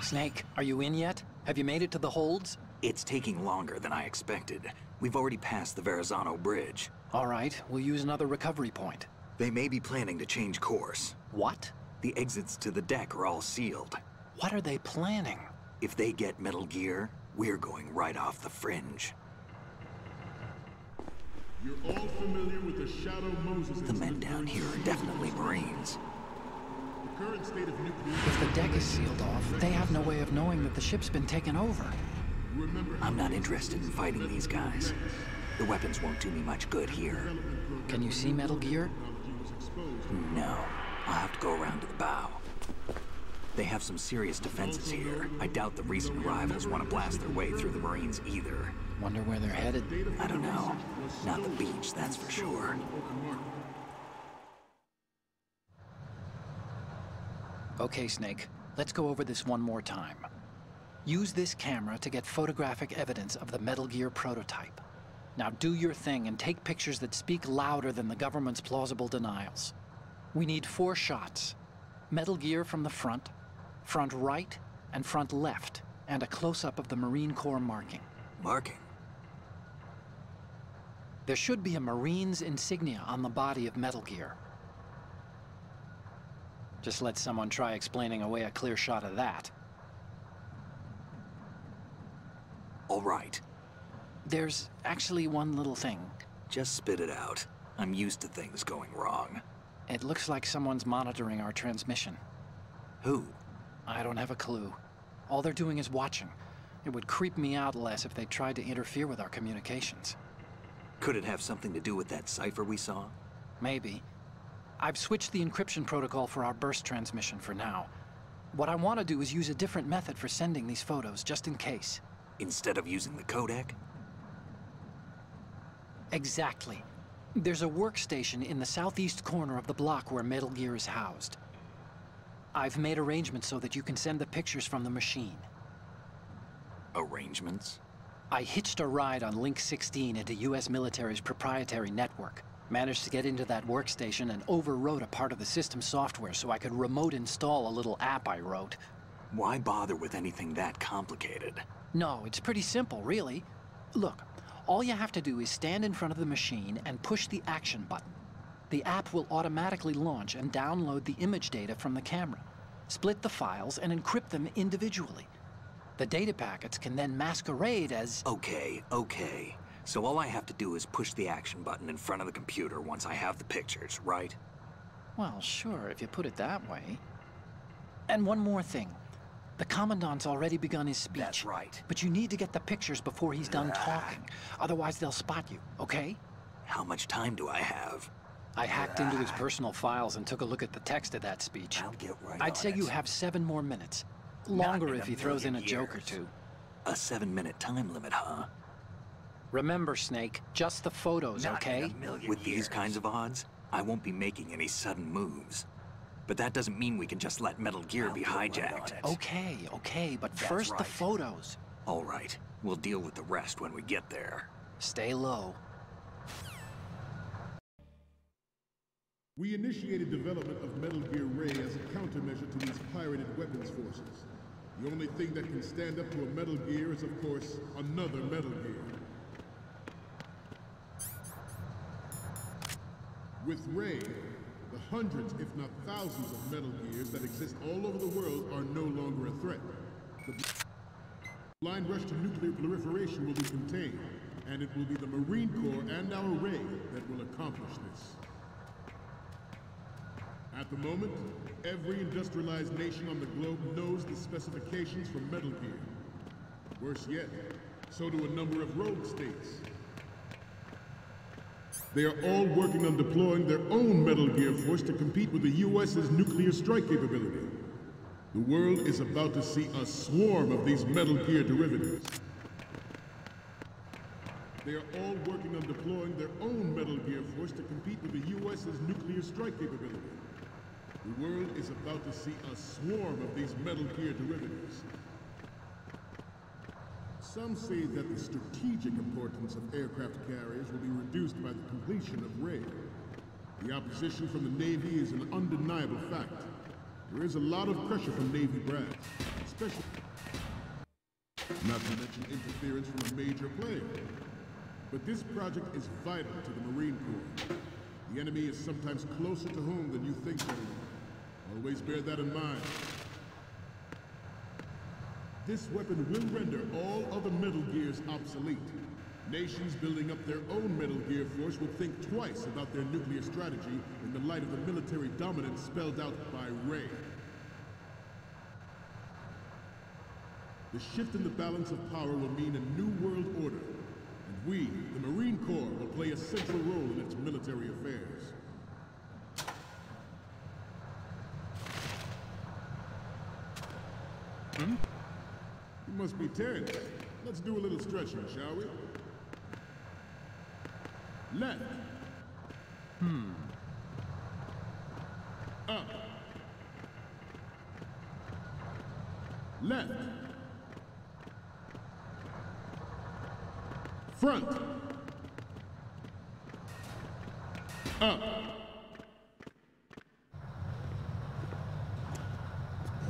Snake, are you in yet? Have you made it to the holds? It's taking longer than I expected. We've already passed the Verrazano Bridge. All right, we'll use another recovery point. They may be planning to change course. What? The exits to the deck are all sealed. What are they planning? If they get Metal Gear, we're going right off the fringe. You're all familiar with the Shadow Moses. The men down here are definitely Marines. The current state of nuclear... If the deck is sealed off, they have no way of knowing that the ship's been taken over. I'm not interested in fighting these guys. The weapons won't do me much good here. Can you see Metal Gear? No. I'll have to go around to the bow. They have some serious defenses here. I doubt the recent arrivals want to blast their way through the Marines either. Wonder where they're headed? I don't know. Not the beach, that's for sure. Okay, Snake. Let's go over this one more time. Use this camera to get photographic evidence of the Metal Gear prototype. Now do your thing and take pictures that speak louder than the government's plausible denials. We need 4 shots. Metal Gear from the front right, and front left, and a close-up of the Marine Corps marking. Marking? There should be a Marine's insignia on the body of Metal Gear. Just let someone try explaining away a clear shot of that. All right. There's actually one little thing. Just spit it out. I'm used to things going wrong. It looks like someone's monitoring our transmission. Who? I don't have a clue. All they're doing is watching. It would creep me out less if they tried to interfere with our communications. Could it have something to do with that cipher we saw? Maybe. I've switched the encryption protocol for our burst transmission for now. What I want to do is use a different method for sending these photos, just in case. Instead of using the codec? Exactly. There's a workstation in the southeast corner of the block where Metal Gear is housed. I've made arrangements so that you can send the pictures from the machine. Arrangements? I hitched a ride on Link 16 into US military's proprietary network. Managed to get into that workstation and overwrote a part of the system software so I could remote install a little app I wrote. Why bother with anything that complicated? No, it's pretty simple, really. Look, all you have to do is stand in front of the machine and push the action button. The app will automatically launch and download the image data from the camera, split the files, and encrypt them individually. The data packets can then masquerade as... Okay. So all I have to do is push the action button in front of the computer once I have the pictures, right? Well, sure, if you put it that way. And one more thing. The Commandant's already begun his speech. That's right. But you need to get the pictures before he's done talking. Otherwise, they'll spot you, okay? How much time do I have? I hacked into his personal files and took a look at the text of that speech. I'll get right I'd say on you it. have 7 more minutes. Longer Not in if he throws in a million joke or years. two. A 7-minute time limit, huh? Remember, Snake, just the photos, Not okay? in a million With these kinds of odds, I won't be making any sudden moves. But that doesn't mean we can just let Metal Gear be hijacked. Okay, but That's first the right. photos. All right, we'll deal with the rest when we get there. Stay low. We initiated development of Metal Gear Ray as a countermeasure to these pirated weapons forces. The only thing that can stand up to a Metal Gear is, of course, another Metal Gear. With Ray, the hundreds, if not thousands, of Metal Gears that exist all over the world are no longer a threat. The blind rush to nuclear proliferation will be contained, and it will be the Marine Corps and our Ray that will accomplish this. At the moment, every industrialized nation on the globe knows the specifications for Metal Gear. Worse yet, so do a number of rogue states. They are all working on deploying their own Metal Gear force to compete with the US's nuclear strike capability. The world is about to see a swarm of these Metal Gear derivatives. They are all working on deploying their own Metal Gear force to compete with the US's nuclear strike capability. The world is about to see a swarm of these Metal Gear derivatives. Some say that the strategic importance of aircraft carriers will be reduced by the completion of Ray. The opposition from the Navy is an undeniable fact. There is a lot of pressure from Navy brass, especially not to mention interference from a major player. But this project is vital to the Marine Corps. The enemy is sometimes closer to home than you think, gentlemen. Always bear that in mind. This weapon will render all other Metal Gears obsolete. Nations building up their own Metal Gear force will think twice about their nuclear strategy in the light of the military dominance spelled out by Ray. The shift in the balance of power will mean a new world order, and we, the Marine Corps, will play a central role in its military affairs. You must be tense. Let's do a little stretching, shall we? Left. Up. Left. Front. Up.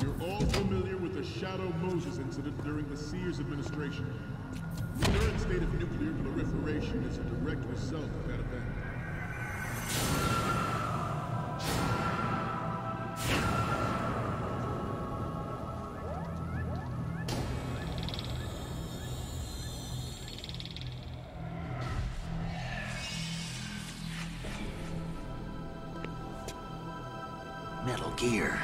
You're all familiar with the Shadow Moses incident during the Sears administration. The current state of nuclear proliferation is a direct result of that event. Metal Gear.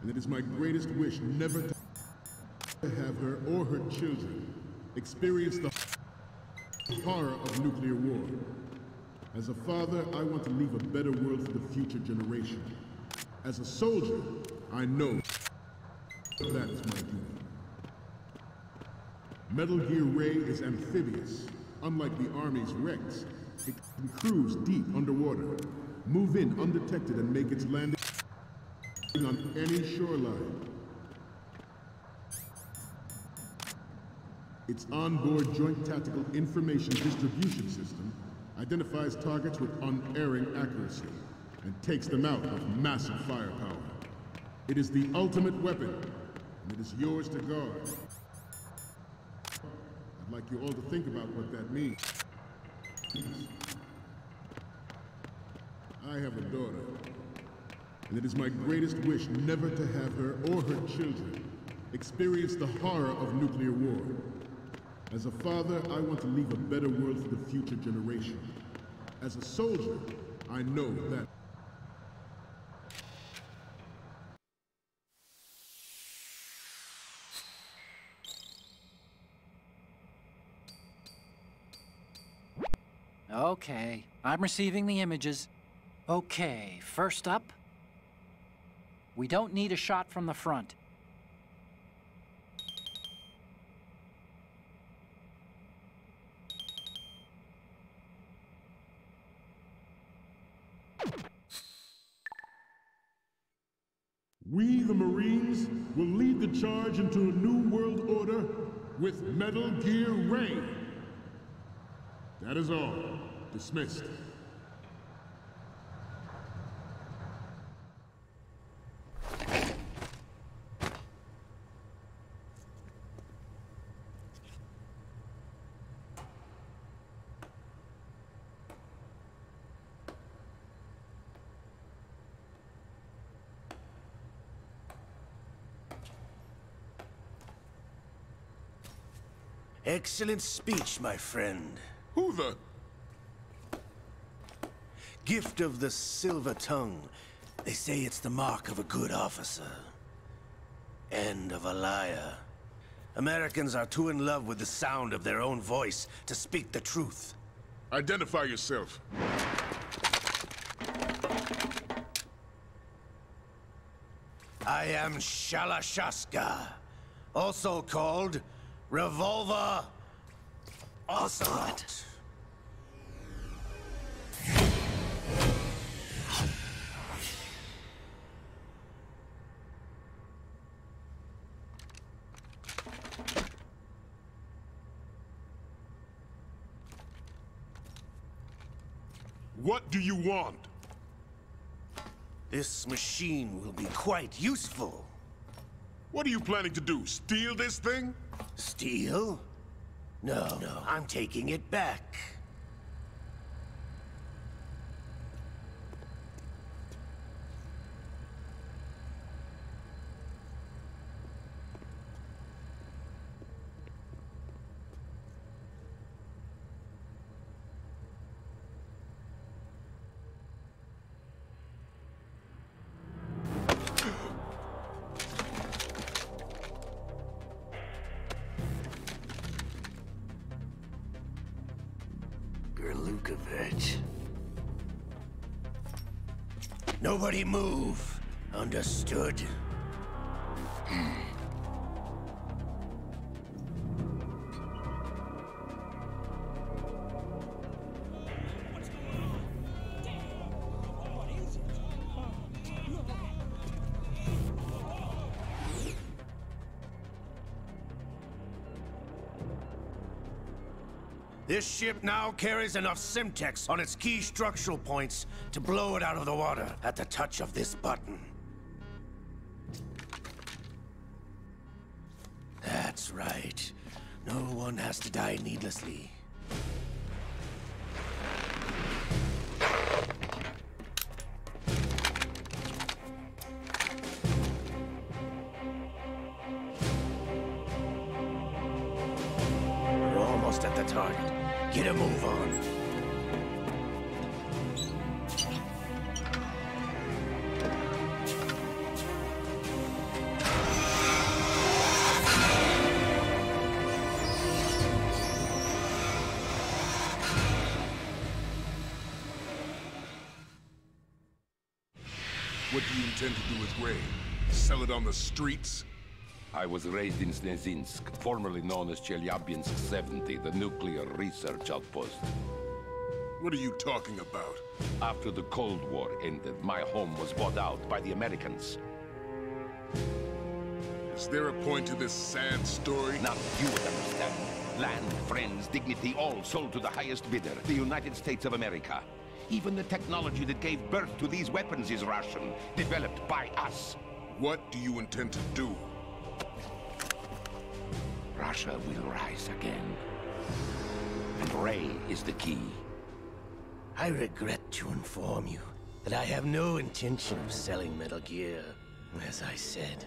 And it is my greatest wish never to have her or her children experience the horror of nuclear war. As a father, I want to leave a better world for the future generation. As a soldier, I know that is my duty. Metal Gear Ray is amphibious. Unlike the Army's Rex, it can cruise deep underwater, move in undetected and make its landing on any shoreline. Its onboard Joint Tactical Information Distribution System identifies targets with unerring accuracy and takes them out with massive firepower. It is the ultimate weapon, and it is yours to guard. I'd like you all to think about what that means. I have a daughter. And it is my greatest wish never to have her or her children experience the horror of nuclear war. As a father, I want to leave a better world for the future generation. As a soldier, I know that. Okay, I'm receiving the images. Okay, first up, we don't need a shot from the front. We, the Marines, will lead the charge into a new world order with Metal Gear Ray. That is all. Dismissed. Excellent speech, my friend. Who the? Gift of the silver tongue. They say it's the mark of a good officer. And of a liar. Americans are too in love with the sound of their own voice to speak the truth. Identify yourself. I am Shalashaska, also called Revolver Ocelot. What do you want? This machine will be quite useful. What are you planning to do? Steal this thing? Steal? No, I'm taking it back. Nobody move. Understood? This ship now carries enough Simtex on its key structural points to blow it out of the water at the touch of this button. That's right. No one has to die needlessly. We're almost at the target. Get a move on. What do you intend to do with Ray? Sell it on the streets? I was raised in Snezinsk, formerly known as Chelyabinsk 70, the nuclear research outpost. What are you talking about? After the Cold War ended, my home was bought out by the Americans. Is there a point to this sad story? Now you would understand. Land, friends, dignity, all sold to the highest bidder, the United States of America. Even the technology that gave birth to these weapons is Russian, developed by us. What do you intend to do? Russia will rise again. And Ray is the key. I regret to inform you that I have no intention of selling Metal Gear. As I said,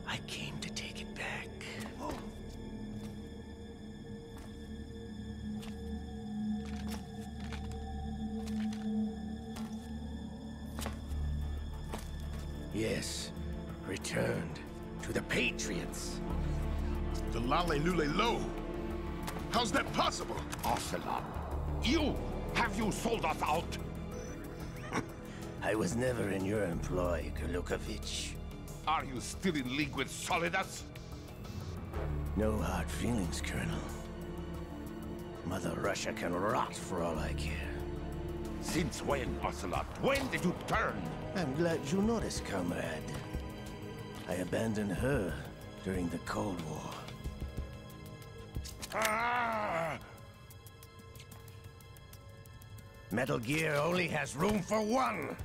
I came to take it back. Yes, returned to the Patriots. The Lale Lule Lo? How's that possible? Ocelot, have you sold us out? I was never in your employ, Gurlukovich. Are you still in league with Solidus? No hard feelings, Colonel. Mother Russia can rot for all I care. Since when, Ocelot? When did you turn? I'm glad you noticed, comrade. I abandoned her during the Cold War. Metal Gear only has room for one!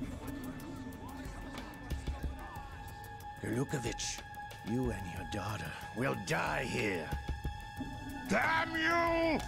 Gurlukovich, you and your daughter will die here. Damn you!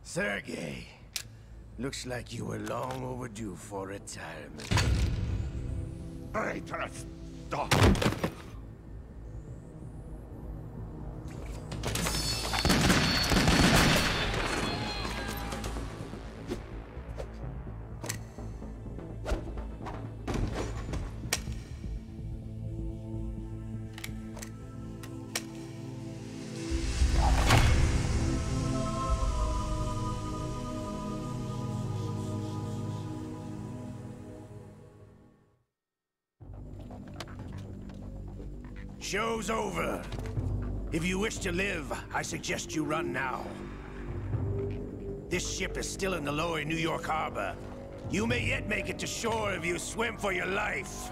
Sergei, looks like you were long overdue for retirement. Traitorous dog! Show's over. If you wish to live, I suggest you run now. This ship is still in the lower New York harbor. You may yet make it to shore if you swim for your life.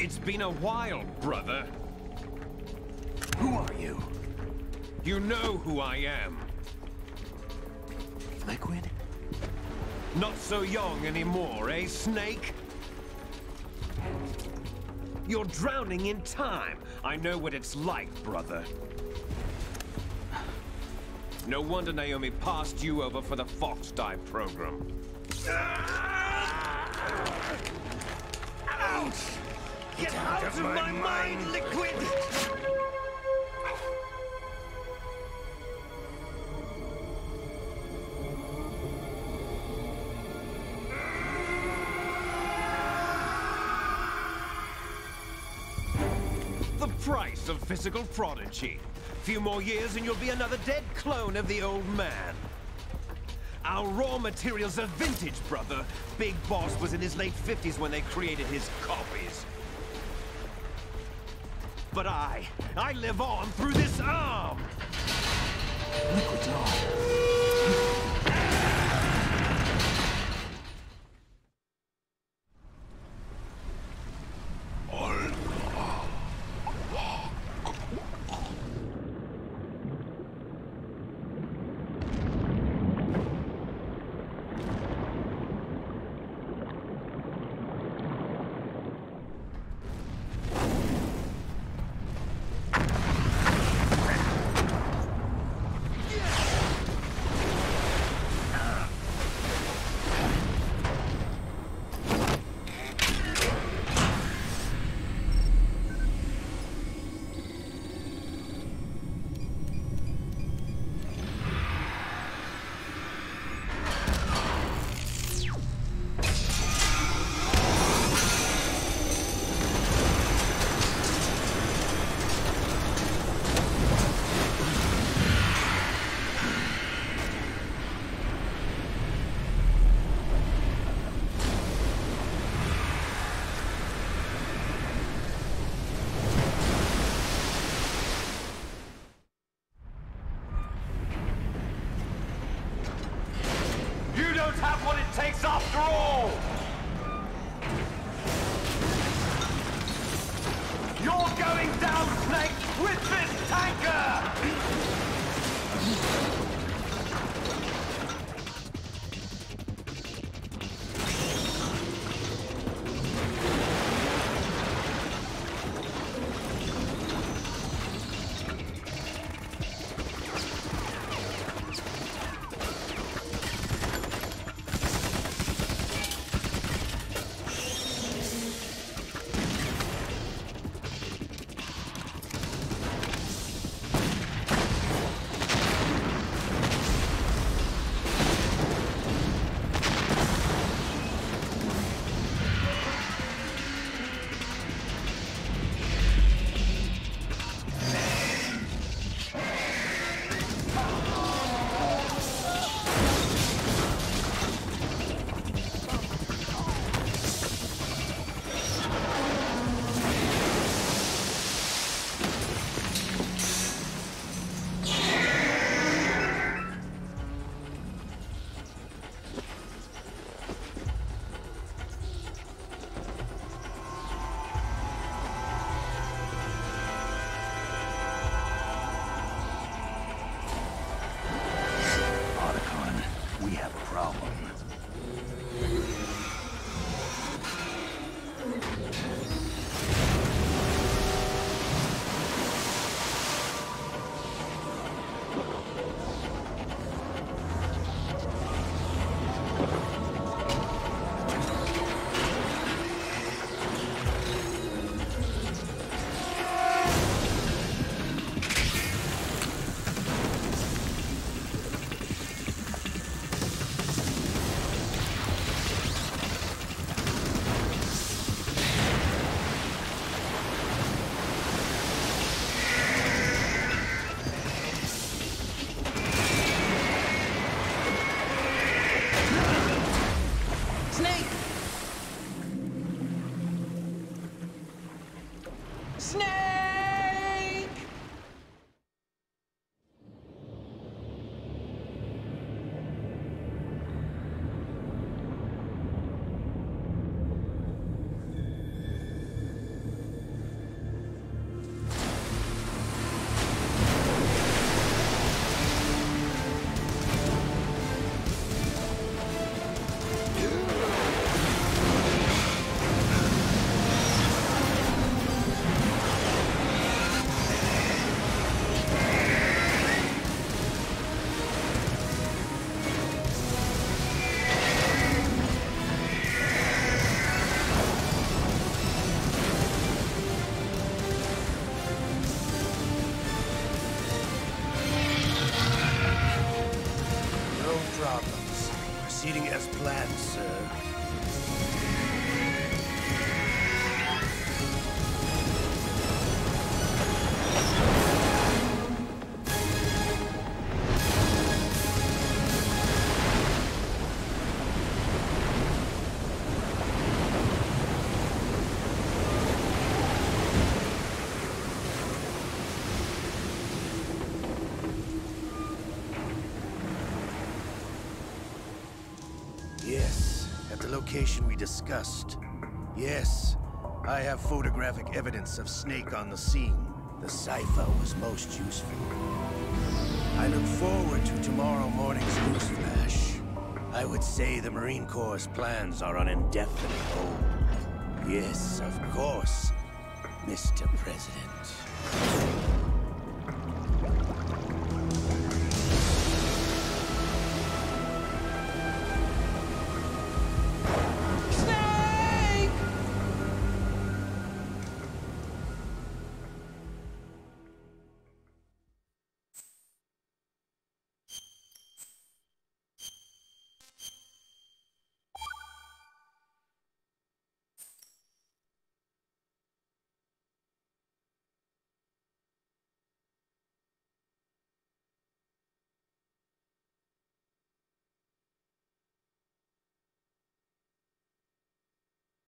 It's been a while, brother. Who are you? You know who I am. Liquid? Not so young anymore, eh, Snake? You're drowning in time. I know what it's like, brother. No wonder Naomi passed you over for the Fox Dive program. Ouch! Get out of my mind, Liquid! The price of physical prodigy. Few more years and you'll be another dead clone of the old man. Our raw materials are vintage, brother. Big Boss was in his late 50s when they created his copies. But I live on through this arm! Liquid's on. Have what it takes after all! You're going down, Snake, with this tanker! Snake! Proceeding as planned, sir. Yes, at the location we discussed. Yes, I have photographic evidence of Snake on the scene. The cipher was most useful. I look forward to tomorrow morning's news flash. I would say the Marine Corps' plans are on indefinite hold. Yes, of course, Mr. President.